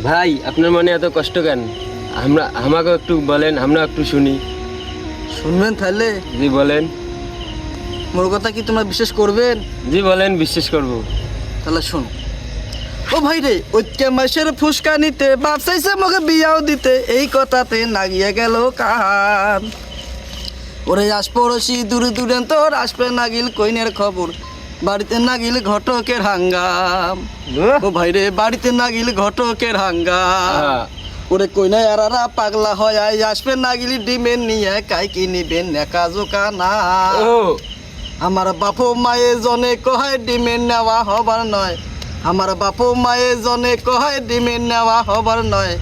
ভাই আপনার মনে এত কষ্ট কেন? আমাকে একটু বলেন, আমরা একটু শুনি। শুনবেন তাহলে? জি বলেন। মোর কথা কি তোমরা বিশ্বাস করবেন? জি বলেন, বিশ্বাস করব। তাহলে শোনো। ও ভাই রে, ঐক্য মাসের ফুসকা নিতে বাপ চাইছে মোকে বিয়াও দিতে, এই কথাতে নাগিয়ে গেল কান। ওরে আশপড়শি দূর দূরান্তর আসবে নাগিল কইনের খবর, বাড়িতে নাগিল ঘটকের হাঙ্গাম। ও ভাই রে, বাড়িতে নাগিল ঘটকের হাঙ্গাম। ওরে কইনাই আরারা পাগলা হয় আই আসবে নাগিলি ডিমেন নিয়ে কাই কি নিবেন নেকা জোকা না। আমার বাপু মায়ে জনে কহায় ডিমেন নেওয়া হবার নয়, আমার বাপু মায়ে জনে কহায় ডিমেন নেওয়া হবার নয়,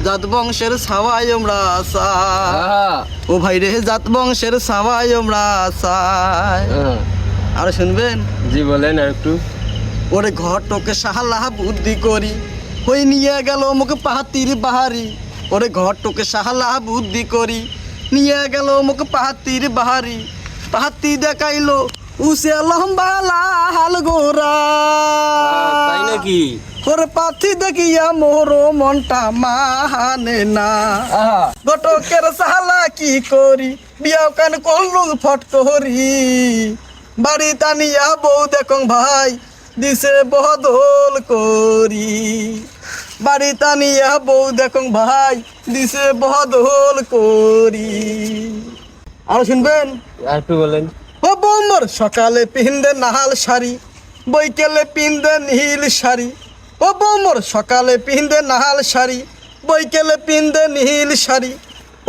জাত বংশের ছাওয়াই আমরা চাই। ও ভাই রে, জাত বংশের ছাওয়াই আমরা চাই। আর শুনবেন? জি বলেন আর একটু। ওরে ঘটকে সাহালা বুদ্ধি করি, হই নিয়ে গেল মুখ পাহাতির বাহারি। ওরে ঘটকে সাহালা বুদ্ধি করি, নিয়ে গেল মুখ পাহাতির বাহারি। পাহাতি দেখাইলো উসে লম্বা লাল গোরা। তাই নাকি? ওরে পাথি দেখিয়া মোর মনটা মানে না। ঘটকের সাহালা কি করি, বিয়াও কান করলু ফট করি। বাড়ি টানিয়া বউ দেখং ভাই দিছে বদল করি। বাড়ি টানিয়া বউ দেখং ভাই দিছে বদল করি। আর শুনবেন? আর একটু বলেন। ও বৌমর সকালে পিন্দে নাহাল শাড়ি, বৈকেলে পিন্দে নীল শাড়ি। ও বৌমর সকালে পিন্দে নাহাল শাড়ি, বৈকেলে পিন্দে নীল শাড়ি।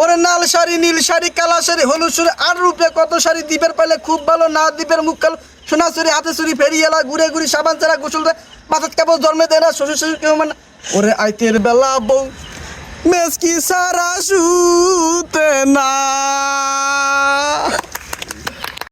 ওরে নাল শাড়ি, নীল শাড়ি, কালা শাড়ি, হলুদ শাড়ি, আর রূপে কত শাড়ি। দিবের পাইলে খুব ভালো, না দিবের মুখ কালো। সোনা চুরি হাতে চুরি ফেরিয়েলা, ঘুরে ঘুরি সাবান চারা গোসল দেয়, মাথার কাপড় জন্মে দেয় না, শ্বশুর শ্বশুর কেউ মানে। ওরে আইতের বেলা বউ মেসকি সারা শুতে না